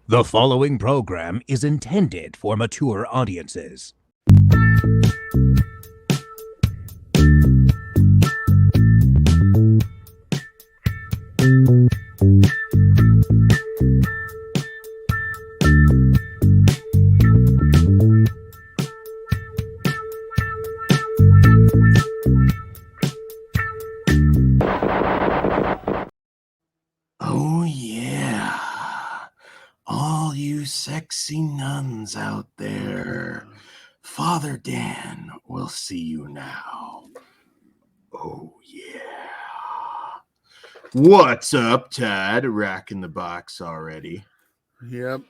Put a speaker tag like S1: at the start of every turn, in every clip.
S1: The following program is intended for mature audiences.
S2: Oh, yeah. All you sexy nuns out there, Father Dan will see you now. Oh, yeah. What's up, Todd? Racking the box already.
S3: Yep.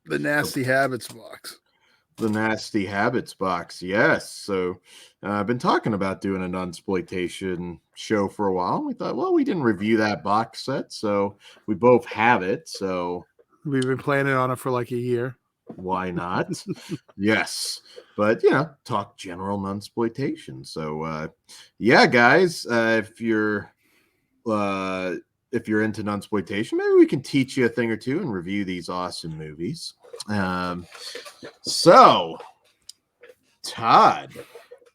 S3: The nasty habits box.
S2: The Nasty Habits box, yes. So I've been talking about doing an Nunsploitation show for a while. We thought, well, we didn't review that box set, so we both have it. So
S3: We've been planning on it for like a year.
S2: why not? Yes, but talk general nunsploitation. So yeah, guys, if you're into nunsploitation, maybe we can teach you a thing or two and review these awesome movies. So Todd,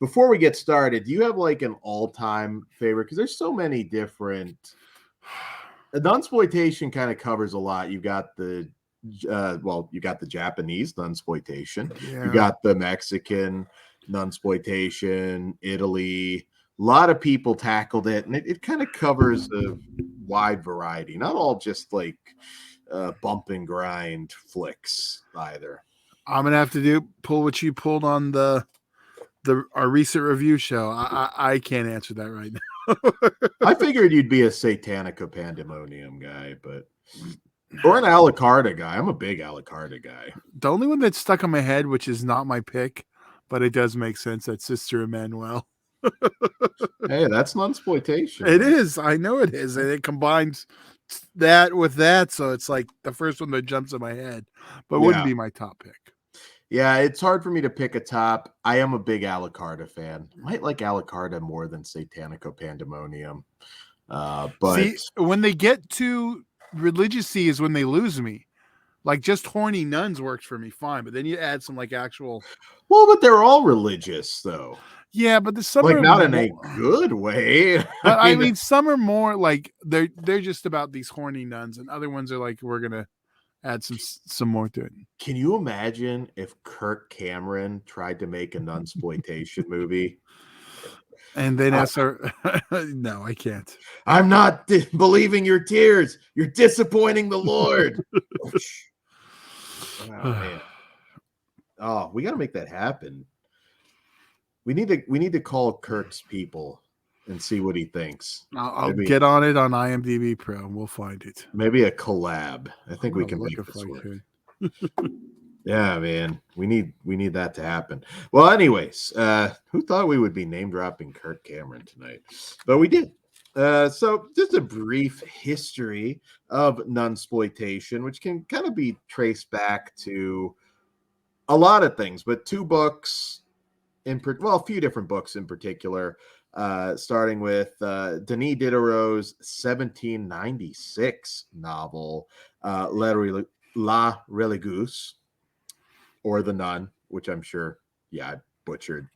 S2: before we get started, do you have like an all-time favorite? Because there's so many different. Nunsploitation kind of covers a lot. You got the you got the Japanese nunsploitation, you got the Mexican nunsploitation, Italy. A lot of people tackled it, and it kind of covers a wide variety, not all just like bump and grind flicks either.
S3: I'm gonna have to pull what you pulled on our recent review show. I can't answer that right now.
S2: I figured you'd be a Satanica Pandemonium guy, but or an Alucarda guy. I'm a big Alucarda guy.
S3: The only one that's stuck in my head, which is not my pick, but it does make sense, that's Sister Emmanuel.
S2: Hey, that's nunsploitation.
S3: It is. I know it is. And it combines that with that. So it's like the first one that jumps in my head, but wouldn't be my top pick.
S2: Yeah, it's hard for me to pick a top. I am a big Alucarda fan. Might like Alucarda more than Satanico Pandemonium. But
S3: see, when they get to religiousy is when they lose me. Like just horny nuns works for me fine, but then you add some like actual.
S2: Well, but they're all religious though.
S3: Yeah, but some
S2: like
S3: are
S2: not in a good way.
S3: But I mean, some are more like they're just about these horny nuns, and other ones are like we're gonna add some more to it.
S2: Can you imagine if Kirk Cameron tried to make a nunsploitation movie?
S3: And then no, I can't.
S2: I'm not believing your tears. You're disappointing the Lord. Oh, man. Oh, we got to make that happen. We need to call Kirk's people and see what he thinks.
S3: I'll get on it on IMDb Pro and we'll find it.
S2: Maybe a collab. I think we can make this work. Yeah, man. We need that to happen. Well, anyways, who thought we would be name dropping Kirk Cameron tonight? But we did. So just a brief history of nunsploitation, which can kind of be traced back to a lot of things, but two books a few different books in particular, starting with Denis Diderot's 1796 novel, La Religieuse, or The Nun, which I'm sure, I butchered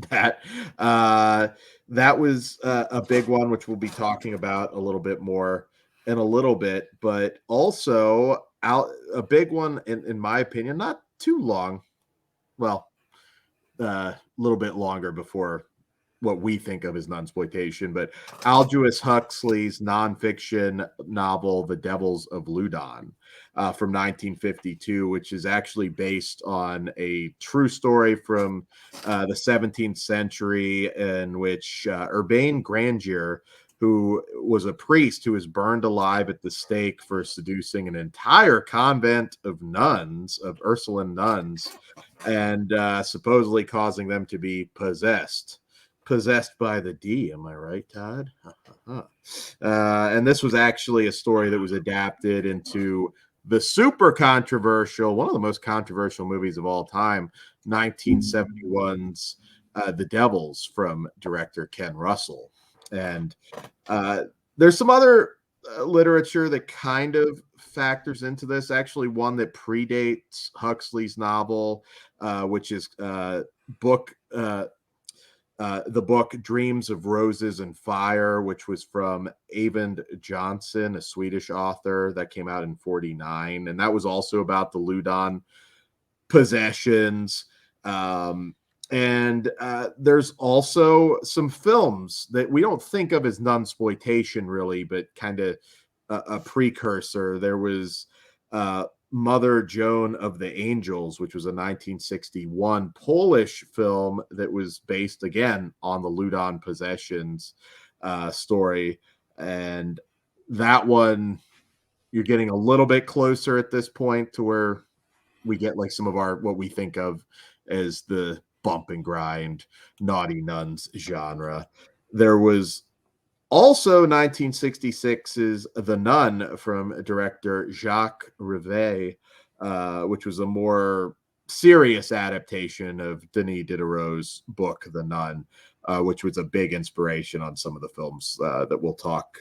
S2: that. That was a big one, which we'll be talking about a little bit more in a little bit, but also a big one, in my opinion, not too long. Well, a little bit longer before what we think of as nunsploitation, but Aldous Huxley's nonfiction novel, The Devils of Loudun, from 1952, which is actually based on a true story from the 17th century in which Urbain Grandier, who was a priest who was burned alive at the stake for seducing an entire convent of nuns, of Ursuline nuns, and supposedly causing them to be possessed by the D. Am I right, Todd? And this was actually a story that was adapted into the super controversial, one of the most controversial movies of all time, 1971's The Devils, from director Ken Russell. And there's some other literature that kind of factors into this. Actually, one that predates Huxley's novel, which is book. The book Dreams of Roses and Fire, which was from Eyvind Johnson, a Swedish author, that came out in 1949. And that was also about the Ludon possessions. And there's also some films that we don't think of as nunsploitation, really, but kind of a precursor. There was Mother Joan of the Angels, which was a 1961 Polish film that was based again on the Ludon possessions story. And that one, you're getting a little bit closer at this point to where we get like some of our, what we think of as the bump and grind, naughty nuns genre. There was also 1966's The Nun from director Jacques Rivette, which was a more serious adaptation of Denis Diderot's book, The Nun, which was a big inspiration on some of the films that we'll talk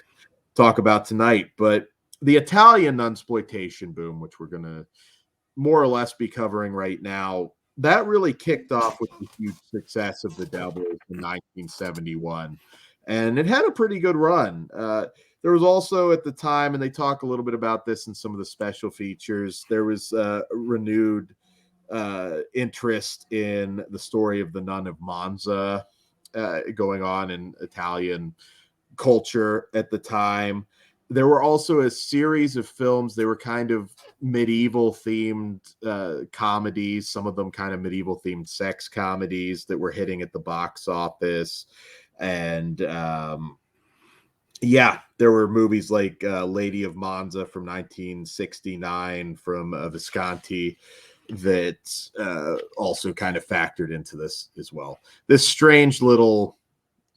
S2: about tonight. But the Italian nunsploitation boom, which we're going to more or less be covering right now, that really kicked off with the huge success of The Devils in 1971. And it had a pretty good run. There was also at the time, and they talk a little bit about this in some of the special features, there was renewed interest in the story of the Nun of Monza going on in Italian culture at the time. There were also a series of films. They were kind of medieval themed comedies, some of them kind of medieval themed sex comedies that were hitting at the box office. And yeah, there were movies like Lady of Monza from 1969 from Visconti that also kind of factored into this as well. This strange little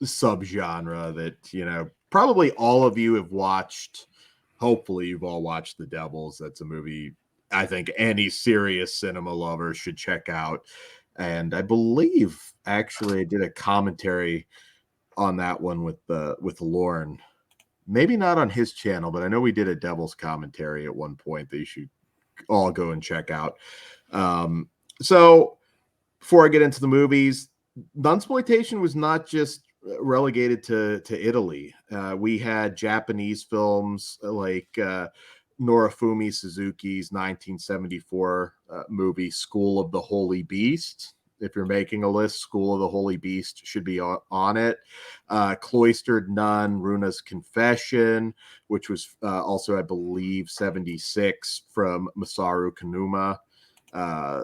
S2: subgenre that, you know, probably all of you have watched. Hopefully you've all watched The Devils. That's a movie I think any serious cinema lover should check out. And I believe actually I did a commentary on that one with Lauren. Maybe not on his channel, but I know we did a Devils commentary at one point that you should all go and check out. So before I get into the movies, nunsploitation was not just relegated to Italy. We had Japanese films like Norifumi Suzuki's 1974 movie School of the Holy Beast. If you're making a list, School of the Holy Beast should be on it. Cloistered Nun, Runa's Confession, which was also, I believe, 76 from Masaru Kanuma.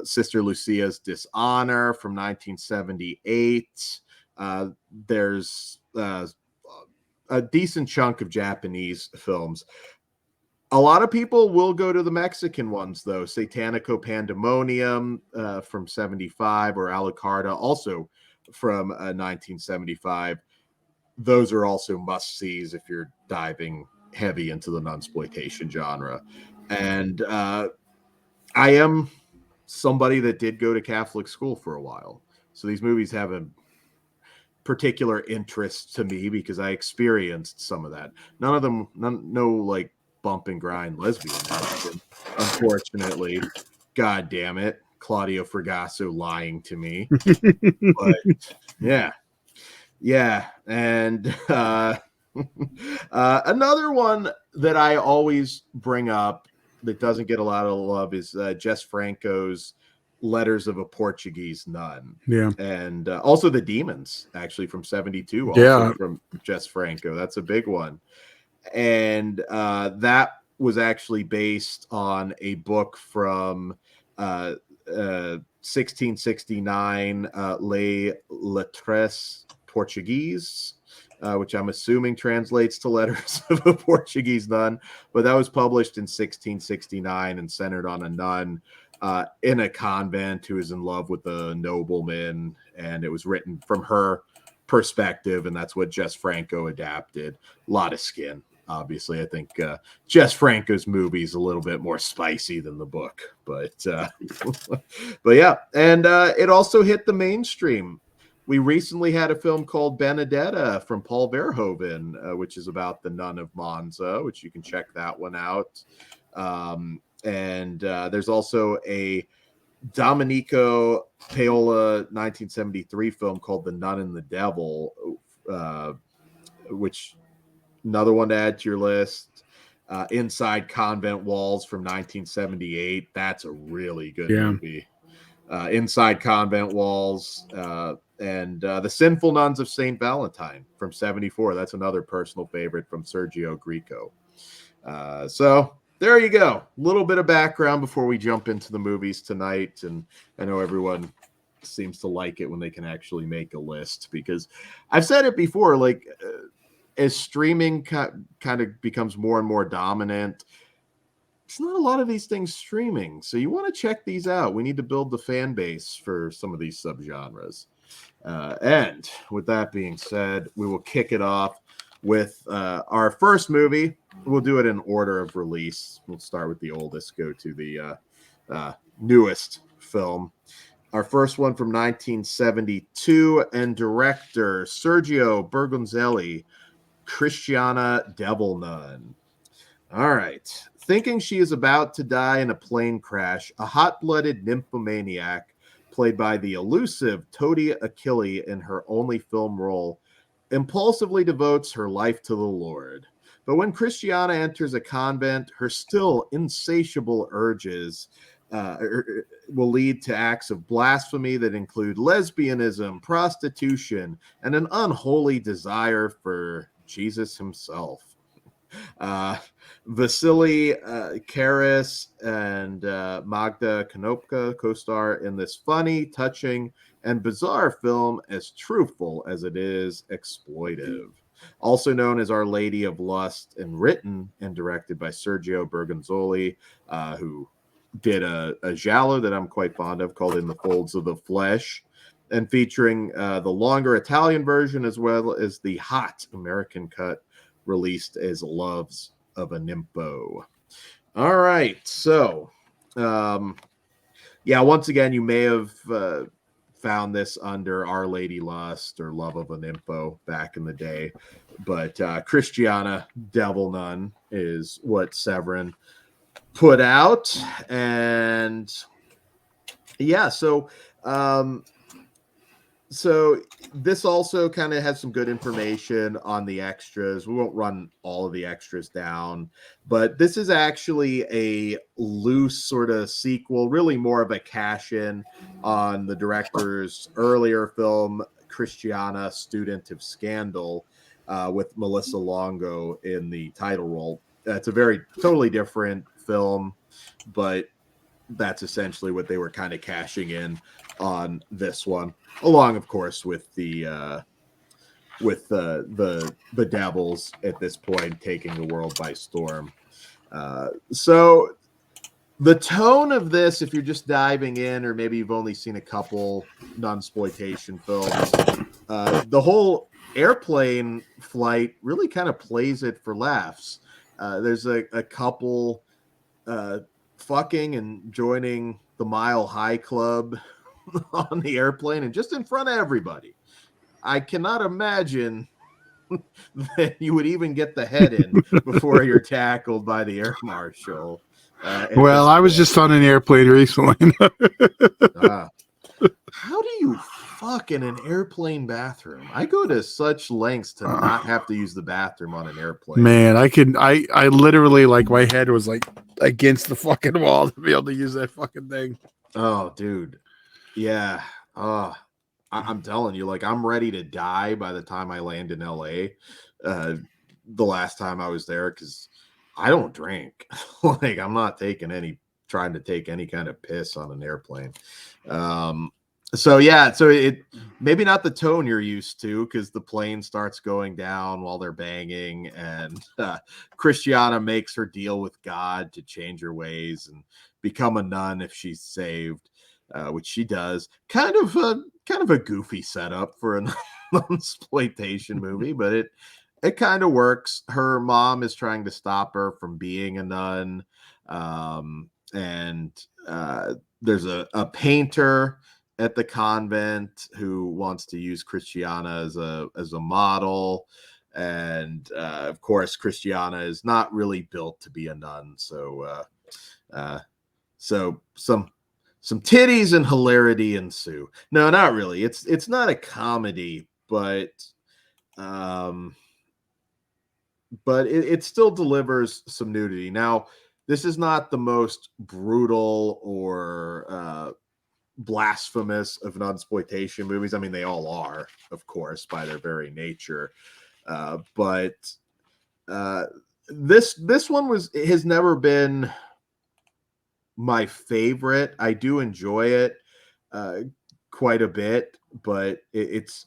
S2: Sister Lucia's Dishonor from 1978. There's a decent chunk of Japanese films. A lot of people will go to the Mexican ones, though. Satanico Pandemonium from 75, or Alucarda, also from 1975. Those are also must-sees if you're diving heavy into the nunsploitation genre. And I am somebody that did go to Catholic school for a while. So these movies have a particular interest to me because I experienced some of that. None of them, no like bump and grind lesbian action, unfortunately. God damn it. Claudio Fragasso lying to me. But yeah. And another one that I always bring up that doesn't get a lot of love is Jess Franco's Letters of a Portuguese Nun.
S3: Yeah.
S2: And also The Demons, actually, from 72, also
S3: Yeah.
S2: from Jess Franco. That's a big one. And that was actually based on a book from 1669, Les Lettres Portuguese, which I'm assuming translates to Letters of a Portuguese Nun. But that was published in 1669 and centered on a nun in a convent who is in love with a nobleman. And it was written from her perspective, and that's what Jess Franco adapted. A lot of skin, obviously. I think Jess Franco's movie is a little bit more spicy than the book, but yeah. And it also hit the mainstream. We recently had a film called Benedetta from Paul Verhoeven, which is about the Nun of Monza, which you can check that one out. And there's also a Domenico Paola 1973 film called The Nun and the Devil, which another one to add to your list. Inside Convent Walls from 1978. That's a really good movie. Inside Convent Walls, and The Sinful Nuns of St. Valentine from 74. That's another personal favorite from Sergio Greco. So there you go. A little bit of background before we jump into the movies tonight. And I know everyone seems to like it when they can actually make a list, because I've said it before, like as streaming kind of becomes more and more dominant, it's not a lot of these things streaming. So you want to check these out. We need to build the fan base for some of these subgenres. And with that being said, we will kick it off with our first movie. We'll do it in order of release. We'll start with the oldest, go to the newest film. Our first one from 1972, and director Sergio Bergonzelli, Christiana Devil Nun. All right. Thinking she is about to die in a plane crash, a hot-blooded nymphomaniac, played by the elusive Todi Achille in her only film role, impulsively devotes her life to the Lord. But when Christiana enters a convent, her still insatiable urges will lead to acts of blasphemy that include lesbianism, prostitution, and an unholy desire for Jesus himself. Vasily Karas and Magda Konopka co-star in this funny, touching, and bizarre film, as truthful as it is exploitive. Also known as Our Lady of Lust, and written and directed by Sergio Bergonzoli, who did a giallo that I'm quite fond of called In the Folds of the Flesh, and featuring the longer Italian version as well as the hot American cut released as Loves of a Nympho. All right. So, once again, you may have found this under Our Lady Lust or Love of a Nympho back in the day, but Christiana Devil Nun is what Severin put out. And so this also kind of has some good information on the extras. We won't run all of the extras down, but this is actually a loose sort of sequel, really more of a cash-in on the director's earlier film, Christiana, Student of Scandal, with Melissa Longo in the title role. It's a totally different film, but that's essentially what they were kind of cashing in on this one, along, of course, with the devils at this point taking the world by storm. So the tone of this, if you're just diving in, or maybe you've only seen a couple Nunsploitation films, the whole airplane flight really kind of plays it for laughs. There's a couple fucking and joining the Mile High Club on the airplane and just in front of everybody. I cannot imagine that you would even get the head in before you're tackled by the air marshal.
S3: Well, I was just on an airplane recently.
S2: How do you fuck in an airplane bathroom? I go to such lengths to not have to use the bathroom on an airplane. Man,
S3: I literally, like, my head was like against the fucking wall to be able to use that fucking thing.
S2: Oh, dude. Yeah. I'm telling you, like, I'm ready to die by the time I land in LA. The last time I was there, because I don't drink. Like, I'm not trying to take any kind of piss on an airplane. So it maybe not the tone you're used to, because the plane starts going down while they're banging, and Christiana makes her deal with God to change her ways and become a nun if she's saved, which she does. Kind of a goofy setup for a Nunsploitation movie, but it kind of works. Her mom is trying to stop her from being a nun, and there's a painter at the convent who wants to use Christiana as a model, And of course, Christiana is not really built to be a nun. So some titties and hilarity ensue. No, not really. It's not a comedy, but it still delivers some nudity. Now, this is not the most brutal or blasphemous of Nunsploitation movies. I mean, they all are, of course, by their very nature. But this one has never been my favorite. I do enjoy it quite a bit, but it's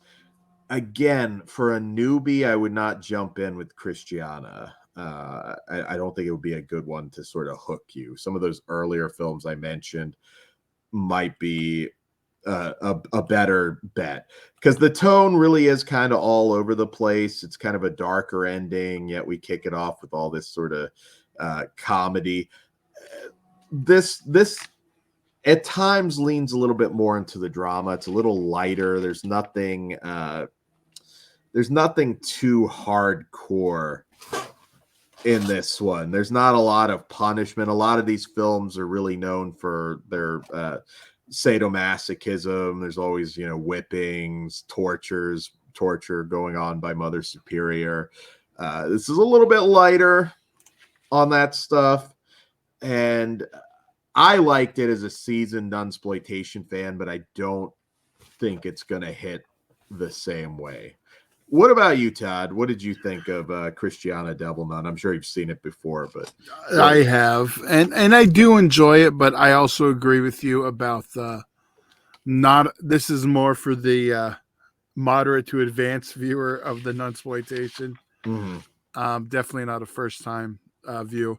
S2: again, for a newbie, I would not jump in with Christiana. I don't think it would be a good one to sort of hook you. Some of those earlier films I mentioned might be a better bet, because the tone really is kind of all over the place. It's kind of a darker ending, yet we kick it off with all this sort of comedy. This at times leans a little bit more into the drama. It's a little lighter. There's nothing too hardcore in this one. There's not a lot of punishment. A lot of these films are really known for their sadomasochism. There's always, whippings, torture going on by Mother Superior. This is a little bit lighter on that stuff. And I liked it as a seasoned Nunsploitation fan, but I don't think it's going to hit the same way. What about you, Todd? What did you think of Christiana Devil Nun? I'm sure you've seen it before, but
S3: I have, and I do enjoy it, but I also agree with you about not. This is more for the moderate to advanced viewer of the Nunsploitation.
S2: Mm-hmm.
S3: Definitely not a first time view.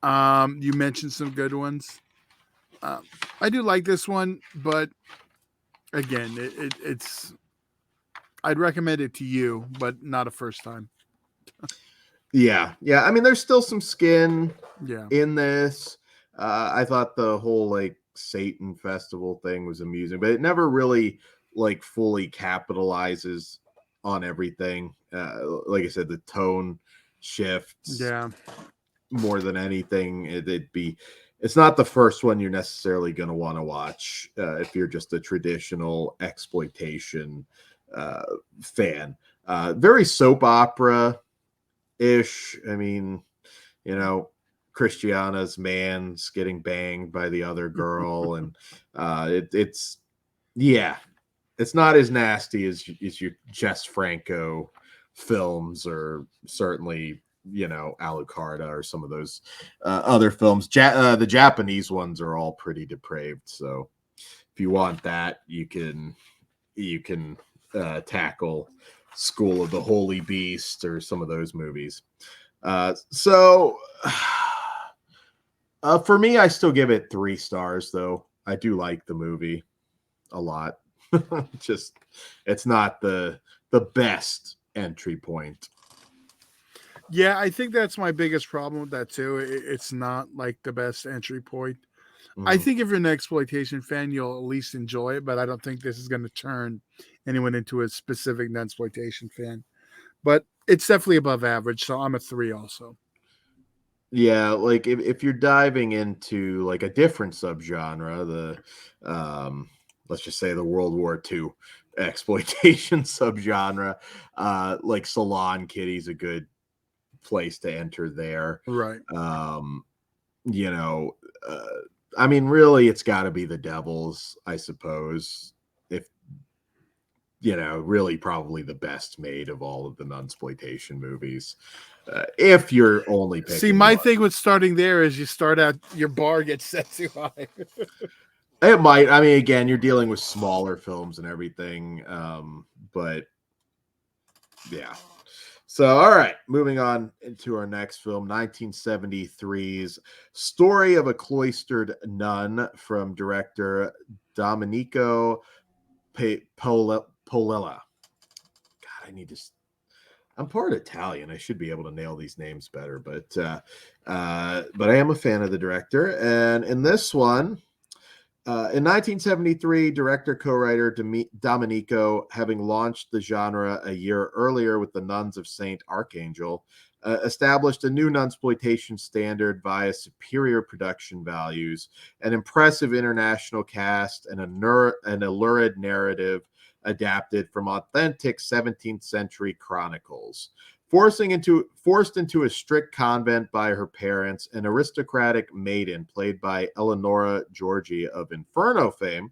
S3: You mentioned some good ones. I do like this one, but again, it's. I'd recommend it to you, but not a first time.
S2: Yeah. I mean, there's still some skin
S3: Yeah.
S2: in this. I thought the whole Satan festival thing was amusing, but it never really fully capitalizes on everything. Like I said, the tone shifts.
S3: Yeah.
S2: More than anything, it's not the first one you're necessarily going to want to watch if you're just a traditional exploitation fan. Very soap opera ish. I mean, Christiana's man's getting banged by the other girl, and it's not as nasty as your Jess Franco films, or certainly Alucarda or some of those other films. The Japanese ones are all pretty depraved, so if you want that, you can tackle School of the Holy Beast or some of those movies. So for me, I still give it 3 stars, though. I do like the movie a lot. Just it's not the best entry point.
S3: Yeah, I think that's my biggest problem with that too. It's not like the best entry point. I think if you're an exploitation fan, you'll at least enjoy it, but I don't think this is going to turn anyone into a specific Nunsploitation fan. But it's definitely above average, so I'm a 3 also.
S2: Yeah, if you're diving into a different subgenre, the let's just say the World War II exploitation subgenre, Salon Kitty's a good place to enter there.
S3: Right.
S2: I mean, really, it's got to be The Devils, I suppose. If really, probably the best made of all of the Nunsploitation movies. If you're only picking.
S3: See, my thing with starting there is you start out, your bar gets set too high.
S2: It might. I mean, again, you're dealing with smaller films and everything, but yeah. So, all right, moving on into our next film, 1973's Story of a Cloistered Nun from director Domenico Polella. God, I'm part Italian. I should be able to nail these names better, but I am a fan of the director. And in this one, In 1973, director co-writer Domenico, having launched the genre a year earlier with The Nuns of Saint Archangel, established a new nunsploitation standard via superior production values, an impressive international cast, and an lurid narrative adapted from authentic 17th century chronicles. Forced into a strict convent by her parents, an aristocratic maiden played by Eleonora Georgi of Inferno fame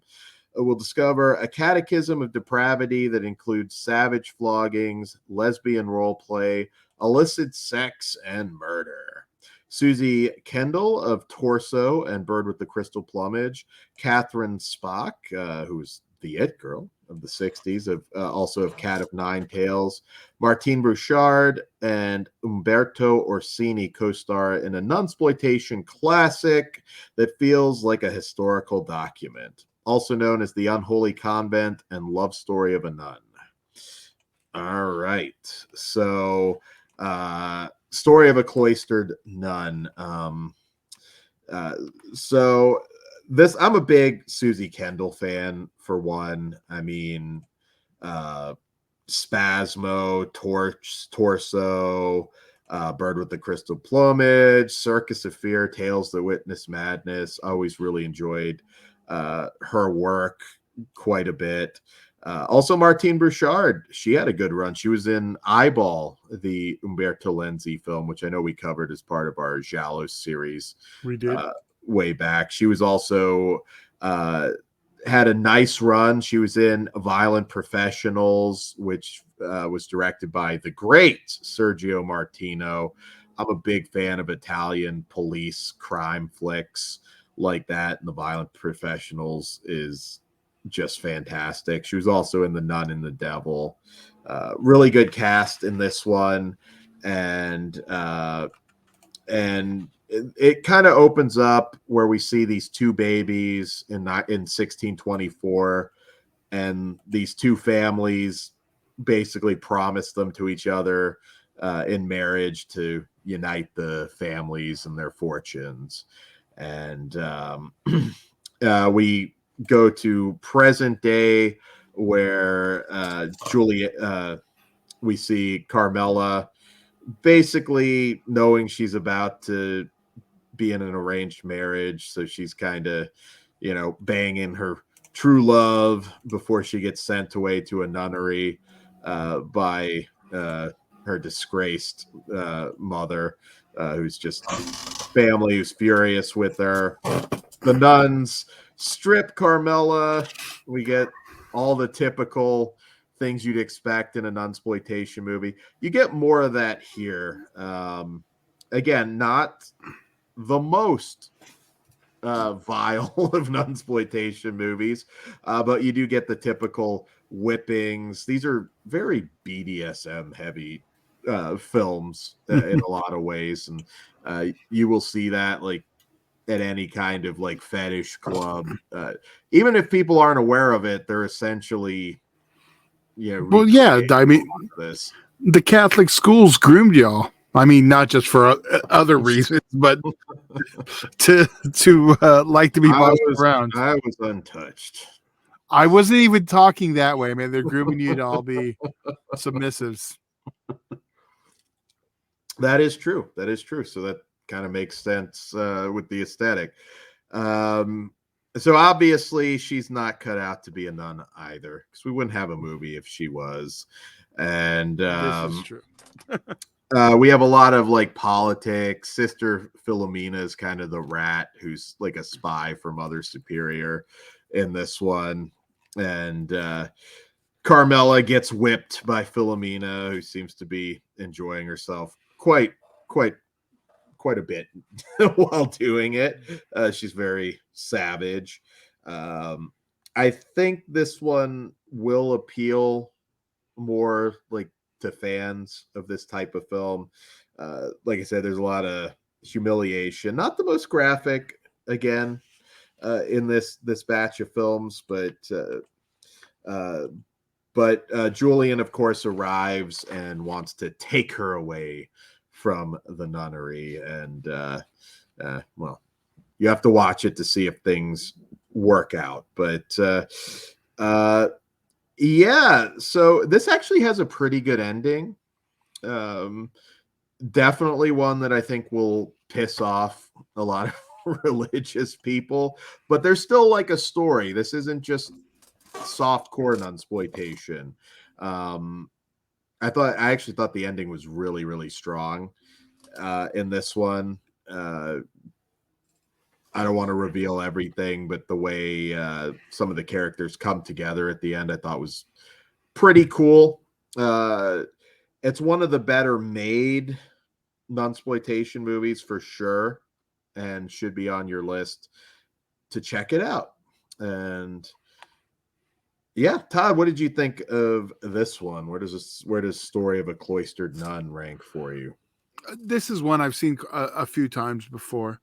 S2: will discover a catechism of depravity that includes savage floggings, lesbian role play, illicit sex, and murder. Susie Kendall of Torso and Bird with the Crystal Plumage, Catherine Spock, who's the It Girl of the 60s, also of Cat of Nine Tails, Martine Bouchard, and Umberto Orsini co-star in a nunsploitation classic that feels like a historical document, also known as The Unholy Convent and Love Story of a Nun. All right. So, story of a cloistered nun. So this, I'm a big Susie Kendall fan, for one. I mean, Spasmo, Torso, Bird with the Crystal Plumage, Circus of Fear, Tales That Witness Madness. Always really enjoyed her work quite a bit. Also, Martine Bouchard, she had a good run. She was in Eyeball, the Umberto Lenzi film, which I know we covered as part of our Giallo series.
S3: We did.
S2: Way back. She was also had a nice run. She was in Violent Professionals, which was directed by the great Sergio Martino. I'm a big fan of Italian police crime flicks like that, and The Violent Professionals is just fantastic. She was also in The Nun and the Devil. Really good cast in this one, and it kind of opens up where we see these two babies in 1624, and these two families basically promise them to each other in marriage to unite the families and their fortunes. And we go to present day where we see Carmela basically knowing she's about to be in an arranged marriage, so she's kind of, banging her true love before she gets sent away to a nunnery by her disgraced mother, who's furious with her. The nuns strip Carmela. We get all the typical things you'd expect in a nunsploitation movie. You get more of that here. Again, not the most vile of nunsploitation movies, but you do get the typical whippings. These are very BDSM heavy films in a lot of ways, and you will see that like at any kind of like fetish club. Even if people aren't aware of it, they're essentially
S3: well, yeah, I mean,
S2: this.
S3: The Catholic schools groomed y'all. I mean, not just for other reasons, but to like to be bossed around.
S2: I was untouched.
S3: I wasn't even talking that way, man. They're grooming you to all be submissives.
S2: That is true. So that kind of makes sense with the aesthetic. So obviously she's not cut out to be a nun either, because we wouldn't have a movie if she was. And
S3: this is true.
S2: we have a lot of like politics. Sister Philomena is kind of the rat who's like a spy for Mother Superior in this one. And Carmela gets whipped by Philomena, who seems to be enjoying herself quite a bit while doing it. She's very savage. I think this one will appeal more like to fans of this type of film. Like I said, there's a lot of humiliation, not the most graphic again in this batch of films, but Julian of course arrives and wants to take her away from the nunnery, and well, you have to watch it to see if things work out. But yeah, so this actually has a pretty good ending. Definitely one that I think will piss off a lot of religious people, but there's still like a story. This isn't just soft core nunsploitation. I actually thought the ending was really, really strong in this one. I don't want to reveal everything, but the way some of the characters come together at the end, I thought was pretty cool. It's one of the better made nunsploitation movies for sure, and should be on your list to check it out. And yeah, Todd, what did you think of this one? Where does Story of a Cloistered Nun rank for you?
S3: This is one I've seen a few times before.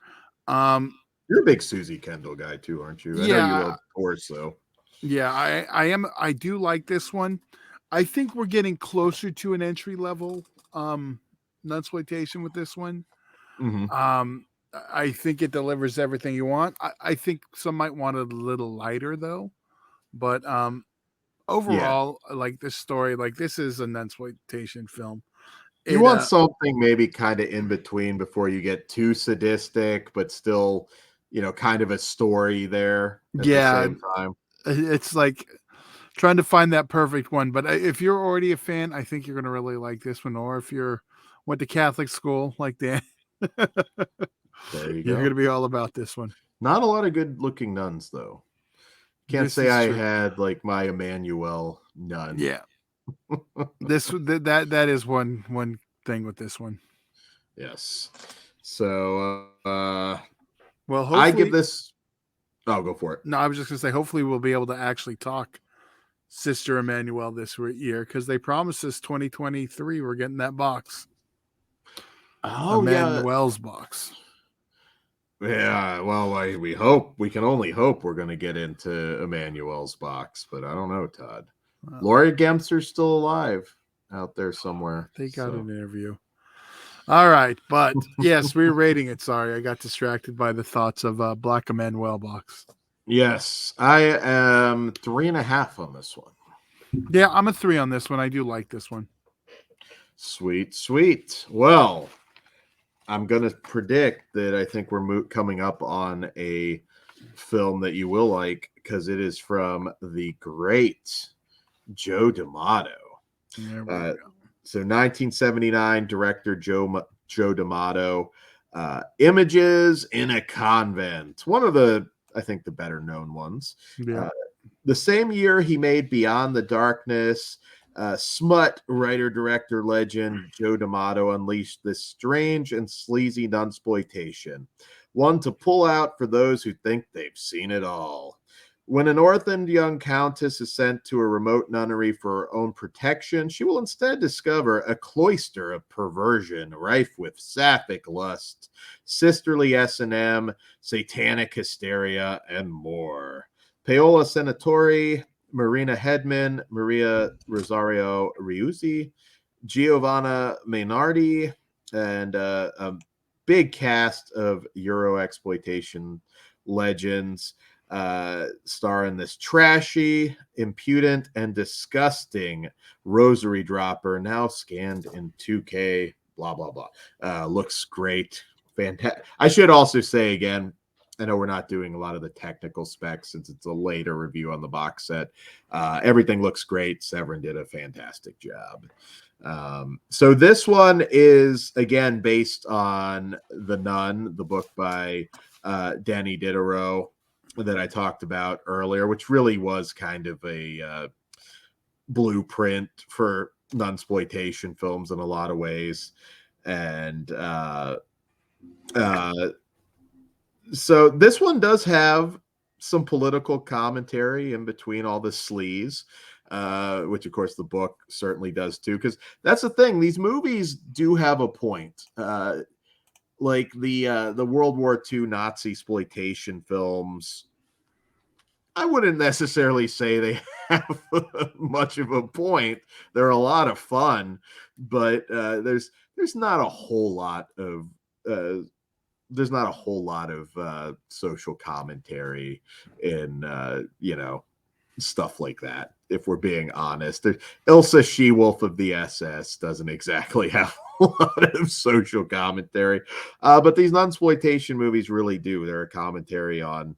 S3: Um,
S2: You're a big Susie Kendall guy too, aren't you? I know you
S3: yeah,
S2: love Torso.
S3: yeah, I am. I do like this one. I think we're getting closer to an entry level nunsploitation with this one.
S2: Mm-hmm.
S3: I think it delivers everything you want. I think some might want it a little lighter though, but
S2: Yeah.
S3: overall, I like this story. Like this is a nunsploitation film.
S2: You
S3: It
S2: want something maybe kind of in between before you get too sadistic, but still, kind of a story there at the
S3: yeah,
S2: same time.
S3: it's like trying to find that perfect one. But if you're already a fan, I think you're going to really like this one. Or if you're went to Catholic school like Dan,
S2: There you
S3: you're
S2: go.
S3: going to be all about this one.
S2: Not a lot of good looking nuns though. Can't
S3: This
S2: say
S3: is
S2: I
S3: true.
S2: had like my Emmanuel nun.
S3: Yeah, that is one thing with this one.
S2: Yes. So
S3: Well,
S2: I give
S3: hopefully,
S2: this. Oh, go for it.
S3: no, I was just going to say, hopefully, we'll be able to actually talk Sister Emmanuel this year because they promised us 2023 we're getting that box,
S2: Oh yeah.
S3: Emmanuel's box.
S2: Yeah, well, we hope we can only hope we're going to get into Emmanuel's box, but I don't know, Todd. Laurie Gemser's still alive out there somewhere.
S3: They got an interview. All right, but yes, we're rating it. Sorry, I got distracted by the thoughts of Black Emmanuel box.
S2: Yes, I am 3.5 on this one.
S3: Yeah, I'm a 3 on this one. I do like this one.
S2: Sweet, sweet. Well, I'm going to predict that I think we're coming up on a film that you will like because it is from the great Joe D'Amato. So 1979, director Joe D'Amato. Images in a Convent. One of I think, the better known ones.
S3: Yeah.
S2: The same year he made Beyond the Darkness. Smut writer-director legend Joe D'Amato unleashed this strange and sleazy nunsploitation, one to pull out for those who think they've seen it all. When an orphaned young countess is sent to a remote nunnery for her own protection, she will instead discover a cloister of perversion rife with sapphic lust, sisterly S&M, satanic hysteria, and more. Paola Senatori, Marina Hedman, Maria Rosario Riuzzi, Giovanna Mainardi, and a big cast of Euro exploitation legends star in this trashy, impudent, and disgusting rosary dropper, now scanned in 2K, blah, blah, blah. Looks great. Fantastic. I should also say again, I know we're not doing a lot of the technical specs since it's a later review on the box set. Everything looks great. Severin did a fantastic job. So this one is, again, based on The Nun, the book by Danny Diderot that I talked about earlier, which really was kind of a blueprint for nunsploitation films in a lot of ways. And so this one does have some political commentary in between all the sleaze, which of course the book certainly does too, because that's the thing. These movies do have a point. Like the World War II Nazi exploitation films, I wouldn't necessarily say they have much of a point. They're a lot of fun, but there's not a whole lot of there's not a whole lot of social commentary in stuff like that. If we're being honest, Ilsa She-Wolf of the SS doesn't exactly have a lot of social commentary, but these nunsploitation movies really do. They're a commentary on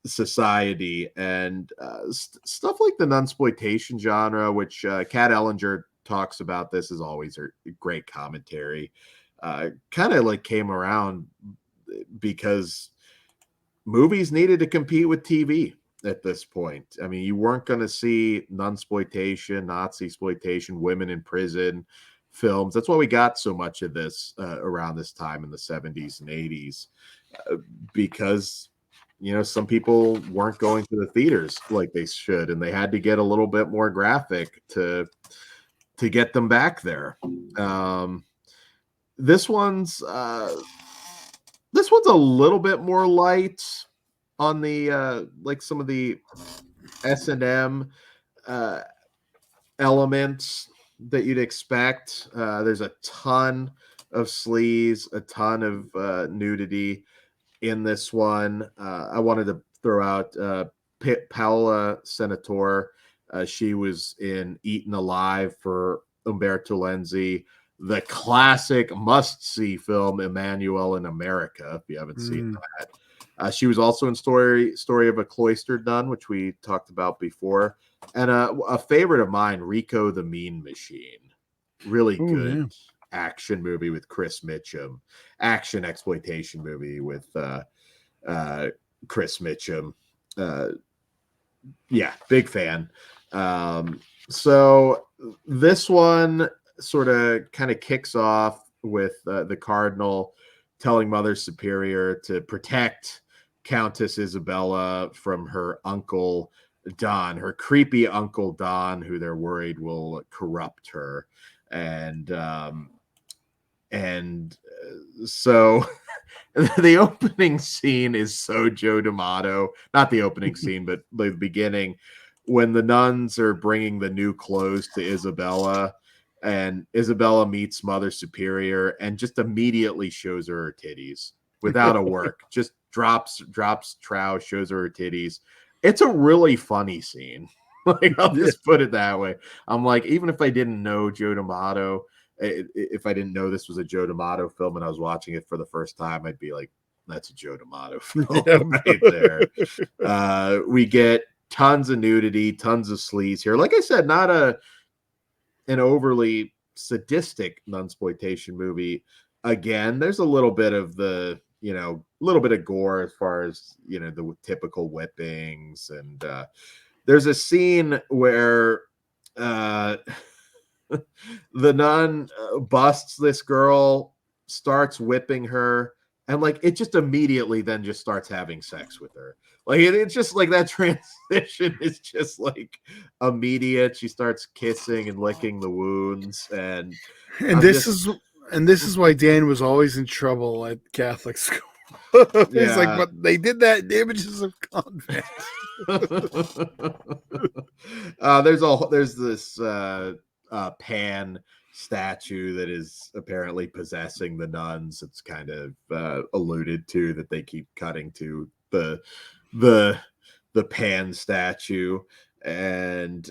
S2: society and stuff like the nunsploitation genre, which Kat Ellinger talks about. This is always a great commentary. Kind of like came around because movies needed to compete with TV at this point. I mean, you weren't going to see nunsploitation, Nazi exploitation, women in prison films. That's why we got so much of this around this time in the 70s and 80s, because some people weren't going to the theaters like they should, and they had to get a little bit more graphic to get them back there. This one's a little bit more light on the like some of the S&M elements that you'd expect. There's a ton of sleaze, a ton of nudity in this one. I wanted to throw out Paola Senatore. She was in Eaten Alive for Umberto Lenzi, the classic must-see film Emmanuel in America, if you haven't seen that. She was also in Story of a Cloistered Nun, which we talked about before. And a favorite of mine, Rico the Mean Machine. Really good action movie with Chris Mitchum. Action exploitation movie with Chris Mitchum. Yeah, big fan. So this one sort of kind of kicks off with the Cardinal telling Mother Superior to protect Countess Isabella from her uncle Don, her creepy uncle Don, who they're worried will corrupt her. And so the opening scene is so Joe D'Amato. Not the opening scene, but the beginning, when the nuns are bringing the new clothes to Isabella, and Isabella meets Mother Superior and just immediately shows her titties without a work. Just drops trow, shows her titties. It's a really funny scene. Like, I'll just put it that way. I'm like, even if I didn't know Joe D'Amato, if I didn't know this was a Joe D'Amato film and I was watching it for the first time, I'd be like, that's a Joe D'Amato film right there. We get tons of nudity, tons of sleaze here. Like I said, not an overly sadistic nunsploitation movie. Again, there's a little bit of the, little bit of gore as far as, the typical whippings. And there's a scene where the nun busts this girl, starts whipping her, and like it just immediately then just starts having sex with her. Like it's just like that transition is just like immediate. She starts kissing and licking the wounds, and
S3: this is why Dan was always in trouble at Catholic school. He's like, but they did that in Images of Convent.
S2: There's this Pan statue that is apparently possessing the nuns. It's kind of alluded to that they keep cutting to the Pan statue, and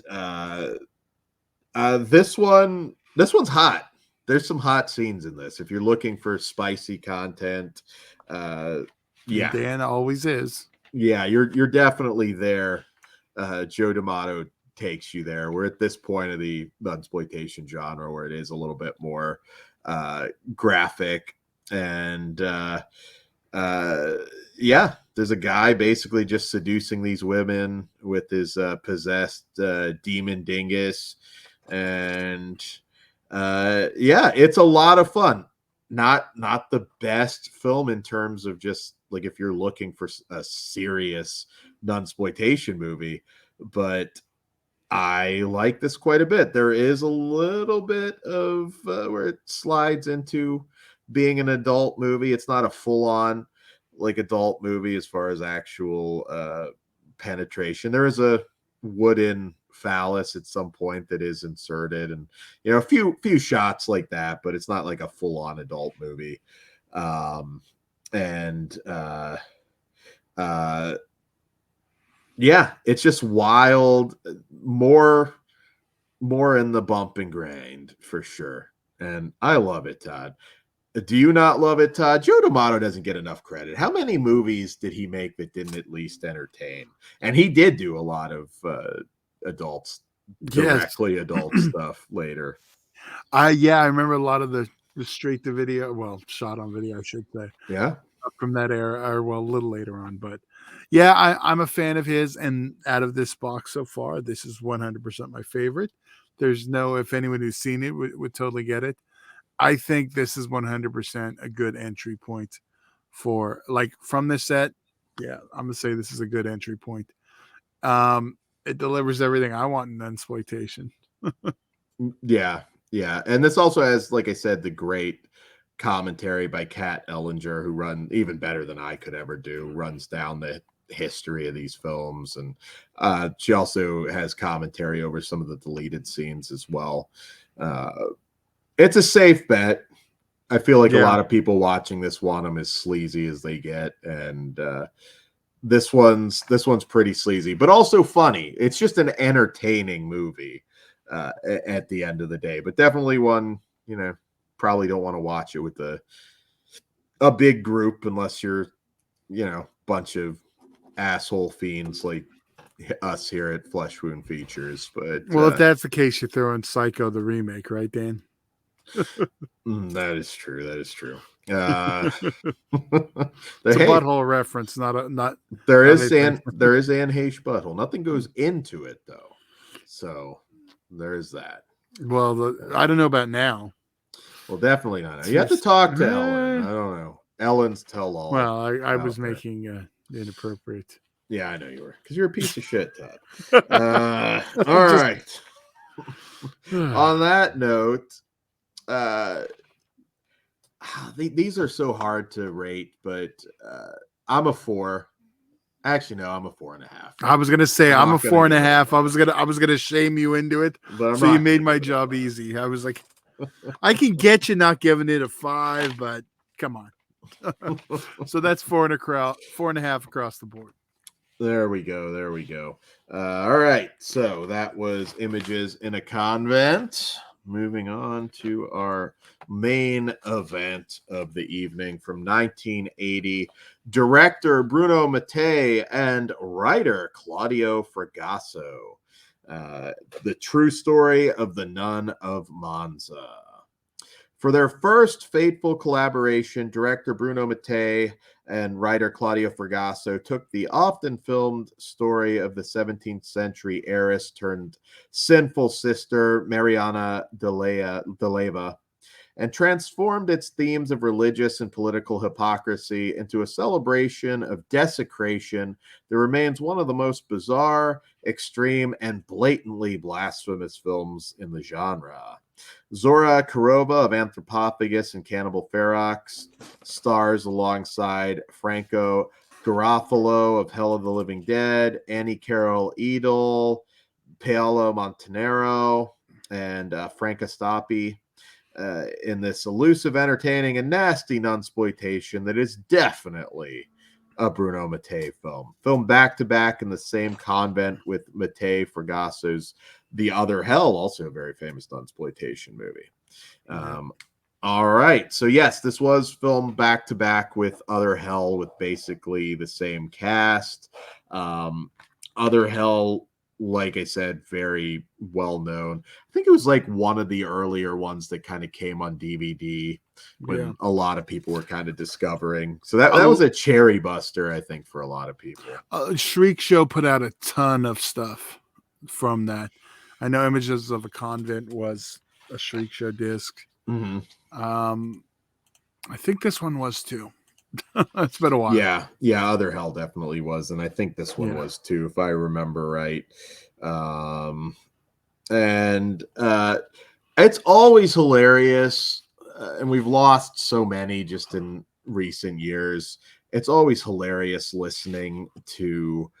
S2: this one's hot. There's some hot scenes in this. If you're looking for spicy content, yeah,
S3: Dan always is.
S2: Yeah, you're definitely there. Joe D'Amato takes you there. We're at this point of the nunsploitation genre where it is a little bit more graphic, and yeah, there's a guy basically just seducing these women with his possessed demon dingus, and yeah, it's a lot of fun. Not the best film in terms of just like if you're looking for a serious nunsploitation movie, but I like this quite a bit. There is a little bit of where it slides into being an adult movie. It's not a full-on like adult movie as far as actual penetration. There is a wooden phallus at some point that is inserted, and a few shots like that, but it's not like a full-on adult movie. And yeah, it's just wild. More in the bump and grind for sure. And I love it, Todd. Do you not love it, Todd? Joe D'Amato doesn't get enough credit. How many movies did he make that didn't at least entertain? And he did do a lot of adults, directly adult stuff later.
S3: I remember a lot of the straight to video, well, shot on video, I should say.
S2: Yeah.
S3: From that era, or well, a little later on. But yeah, I'm a fan of his, and out of this box so far, this is 100% my favorite. There's no, if anyone who's seen it would totally get it. I think this is 100% a good entry point for, like, from the set. Yeah, I'm gonna say this is a good entry point. It delivers everything I want in Nunsploitation.
S2: Yeah, and this also has, like I said, the great commentary by Kat Ellinger, who even better than I could ever do, runs down the history of these films, and she also has commentary over some of the deleted scenes as well. It's a safe bet. I feel like a lot of people watching this want them as sleazy as they get, and this one's pretty sleazy, but also funny. It's just an entertaining movie at the end of the day, but definitely one, probably don't want to watch it with a big group unless you're, bunch of asshole fiends like us here at Flesh Wound Features. But
S3: if that's the case, you throw in Psycho the remake, right, Dan?
S2: That is true. It's
S3: a butthole reference, not.
S2: There is Anne Heche butthole. Nothing goes into it though, so there is that.
S3: Well, I don't know about now.
S2: Well, definitely not now. You have to talk to Ellen. I don't know. Ellen's tell all.
S3: Well, I was making inappropriate.
S2: Yeah, I know you were, because you're a piece of shit, Todd. All right. On that note, these are so hard to rate, but I'm a 4. Actually, no, I'm a 4.5.
S3: I was gonna say I'm a 4.5. I was gonna shame you into it, so you made my job easy. I was like, I can get you not giving it a 5, but come on. So that's 4.5 across the board.
S2: There we go. All right, so that was Images in a Convent. Moving on to our main event of the evening from 1980. Director Bruno Mattei and writer Claudio Fragasso. The true story of the Nun of Monza. For their first fateful collaboration, director Bruno Mattei and writer Claudio Fragasso took the often filmed story of the 17th century heiress turned sinful sister Mariana de Leyva and transformed its themes of religious and political hypocrisy into a celebration of desecration that remains one of the most bizarre, extreme, and blatantly blasphemous films in the genre. Zora Kurova of Anthropophagus and Cannibal Ferox stars alongside Franco Garofalo of Hell of the Living Dead, Annie Carol Edel, Paolo Montanaro, and Franca Stoppi in this elusive, entertaining, and nasty nunsploitation that is definitely a Bruno Mattei film. Filmed back-to-back in the same convent with Mattei Fragasso's The Other Hell, also a very famous nunsploitation movie. All right. So, yes, this was filmed back-to-back with Other Hell with basically the same cast. Other Hell, like I said, very well known. I think it was like one of the earlier ones that kind of came on DVD when a lot of people were kind of discovering. So that was a cherry buster, I think, for a lot of people.
S3: Shriek Show put out a ton of stuff from that. I know Images of a Convent was a Shriek Show disc.
S2: Mm-hmm.
S3: I think this one was too. It's been a while.
S2: Yeah, Other Hell definitely was, and I think this one was too, if I remember right. And it's always hilarious, and we've lost so many just in recent years. It's always hilarious listening to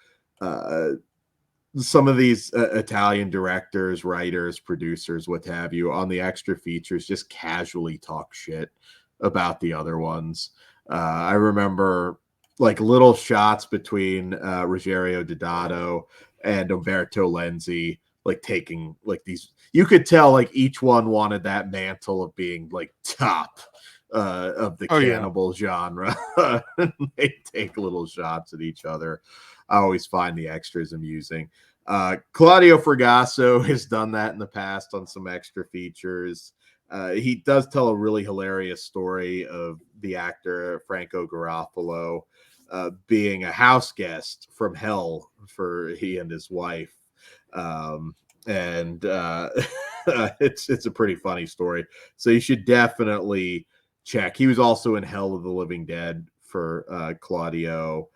S2: some of these Italian directors, writers, producers, what have you, on the extra features, just casually talk shit about the other ones. I remember like little shots between Ruggiero Deodato and Umberto Lenzi, like taking like these. You could tell like each one wanted that mantle of being like top of the
S3: Oh, yeah.
S2: cannibal genre. They take little shots at each other. I always find the extras amusing. Claudio Fragasso has done that in the past on some extra features. He does tell a really hilarious story of the actor Franco Garofalo being a house guest from hell for he and his wife. And it's a pretty funny story. So you should definitely check. He was also in Hell of the Living Dead for Claudio,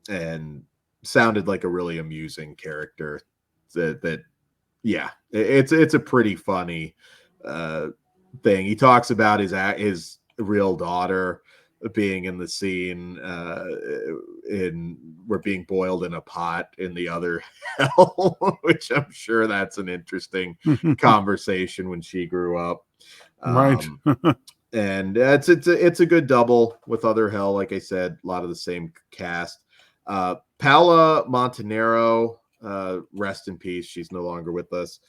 S2: and sounded like a really amusing character. That yeah, it's a pretty funny thing. He talks about his real daughter being in the scene in we're being boiled in a pot in the other hell, which I'm sure that's an interesting conversation when she grew up.
S3: Right.
S2: And it's a good double with other hell. Like I said, a lot of the same cast. Paola Montanaro, rest in peace. She's no longer with us.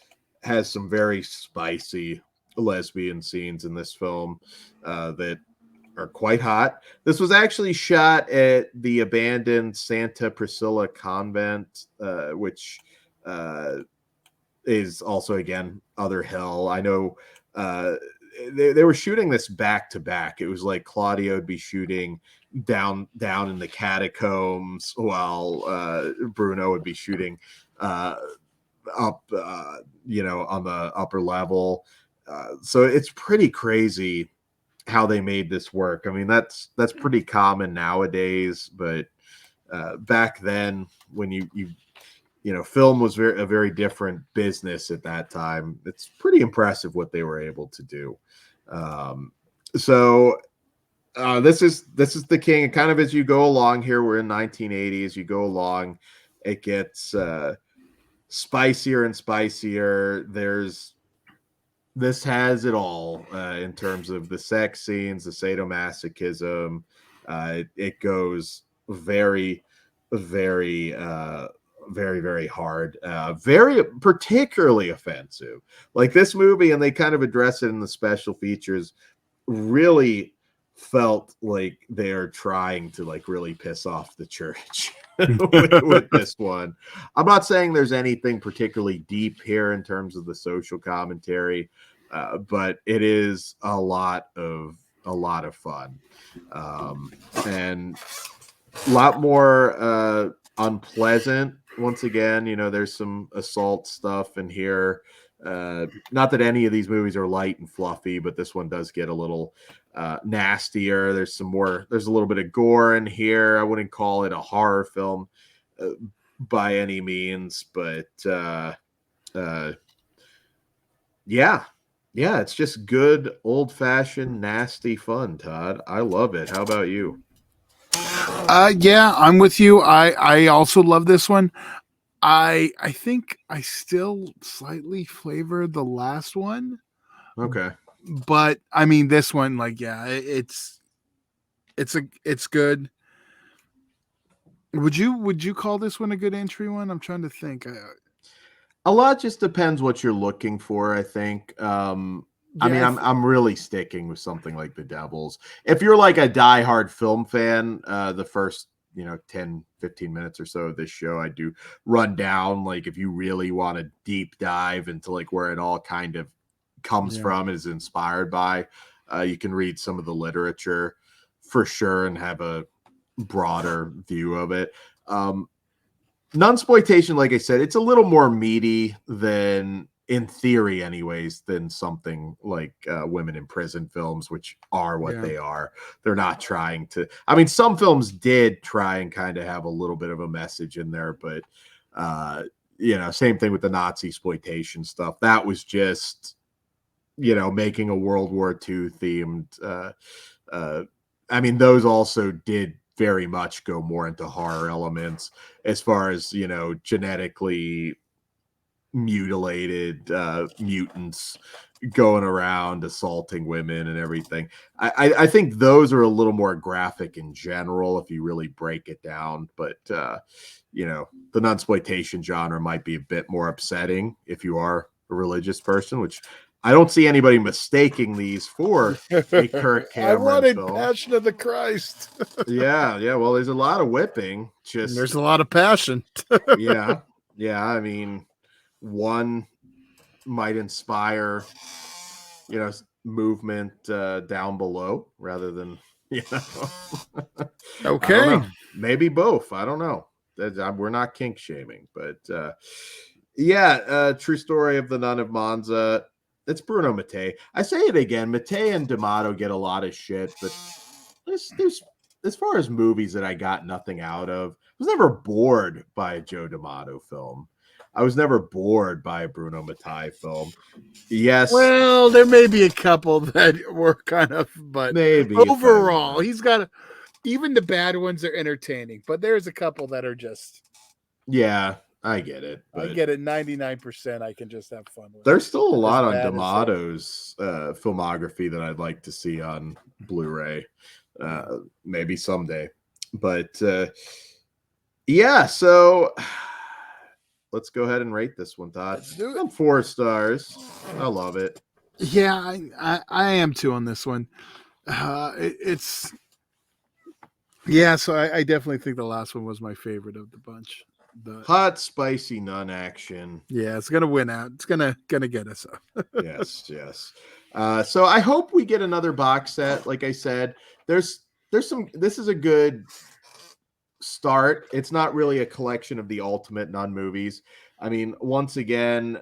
S2: Has some very spicy lesbian scenes in this film that are quite hot. This was actually shot at the abandoned Santa Priscilla convent, which is also again other hell. I know they were shooting this back to back. It was like Claudio would be shooting down in the catacombs while Bruno would be shooting up on the upper level. So it's pretty crazy how they made this work. I mean, that's pretty common nowadays, but back then when you film was a very different business at that time. It's pretty impressive what they were able to do. So this is the king. And kind of as you go along here, we're in 1980. As you go along, it gets spicier and spicier. This has it all in terms of the sex scenes, the sadomasochism. It goes very, very, very, very hard, very particularly offensive. Like this movie, and they kind of address it in the special features, really felt like they're trying to like really piss off the church with this one. I'm not saying there's anything particularly deep here in terms of the social commentary, but it is a lot of fun, and a lot more unpleasant. Once again, there's some assault stuff in here. Not that any of these movies are light and fluffy, but this one does get a little nastier. There's a little bit of gore in here. I wouldn't call it a horror film by any means, but yeah, it's just good old-fashioned nasty fun, Todd. I love it. How about you?
S3: Yeah, I'm with you. I also love this one. I think I still slightly flavor the last one.
S2: Okay.
S3: But I mean this one, like, yeah, it's good. Would you call this one a good entry one? I'm trying to think.
S2: A lot just depends what you're looking for, I think. I mean, I'm really sticking with something like The Devils. If you're like a diehard film fan, the first 10, 15 minutes or so of this show, I do run down, like, if you really want to deep dive into like where it all kind of comes from, is inspired by, you can read some of the literature for sure and have a broader view of it. Nunsploitation, like I said, it's a little more meaty than, in theory anyways, than something like women in prison films, which are what they are. They're not trying to, I mean, some films did try and kind of have a little bit of a message in there, but same thing with the Nazi exploitation stuff. That was just making a World War II themed I mean, those also did very much go more into horror elements as far as genetically mutilated mutants going around assaulting women and everything. I think those are a little more graphic in general if you really break it down. But you know, the nunsploitation genre might be a bit more upsetting if you are a religious person, which I don't see anybody mistaking these for a Kirk
S3: I
S2: Cameron
S3: wanted
S2: film.
S3: Passion of the Christ.
S2: Yeah. Well, there's a lot of whipping.
S3: And
S2: Just
S3: there's a lot of passion.
S2: yeah. I mean, one might inspire, you know, movement down below rather than, you know, I don't
S3: Okay.
S2: know. Maybe both. I don't know. We're not kink shaming, but true story of the Nun of Monza. It's Bruno Mattei. I say it again. Mattei and D'Amato get a lot of shit, but there's as far as movies that I got nothing out of, I was never bored by a Joe D'Amato film. I was never bored by a Bruno Mattei film. Yes.
S3: Well, there may be a couple that were kind of, but
S2: Maybe
S3: overall, he's got even the bad ones are entertaining, but there's a couple that are just.
S2: Yeah, I get it.
S3: I get it. 99%. I can just have fun with.
S2: There's still a lot on
S3: bad as
S2: D'Amato's filmography that I'd like to see on Blu-ray, maybe someday. But yeah, so let's go ahead and rate this one, Todd.
S3: Let's do it.
S2: I'm 4 stars. I love it.
S3: Yeah, I am too on this one. It's yeah, so I definitely think the last one was my favorite of the bunch. The
S2: hot, spicy nun action.
S3: Yeah, it's gonna win out. It's gonna get us up.
S2: Yes. So I hope we get another box set. Like I said, there's some. This is a good start. It's not really a collection of the ultimate nun movies. I mean, once again,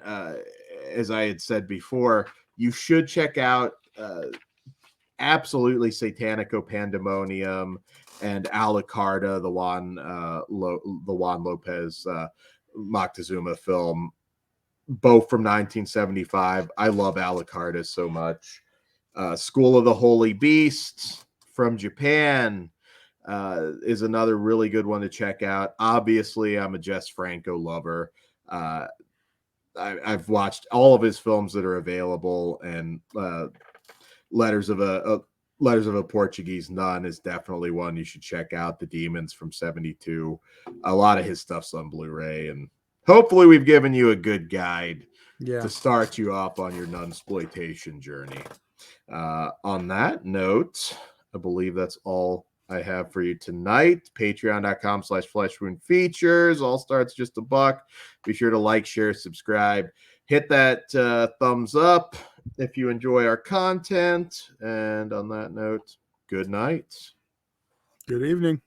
S2: as I had said before, you should check out absolutely Satanico Pandemonium and A la Carta, the Juan Lopez Moctezuma film, both from 1975. I love A la Carta so much. School of the Holy Beast from Japan is another really good one to check out. Obviously, I'm a Jess Franco lover. I've watched all of his films that are available, and Letters of a Portuguese Nun is definitely one you should check out. The Demons from 72. A lot of his stuff's on Blu-ray, and hopefully we've given you a good guide to start you off on your nunsploitation journey. On that note, I believe that's all I have for you tonight. Patreon.com/fleshwoundfeatures. All starts just $1. Be sure to like, share, subscribe. Hit that thumbs up if you enjoy our content. And on that note, good night.
S3: Good evening.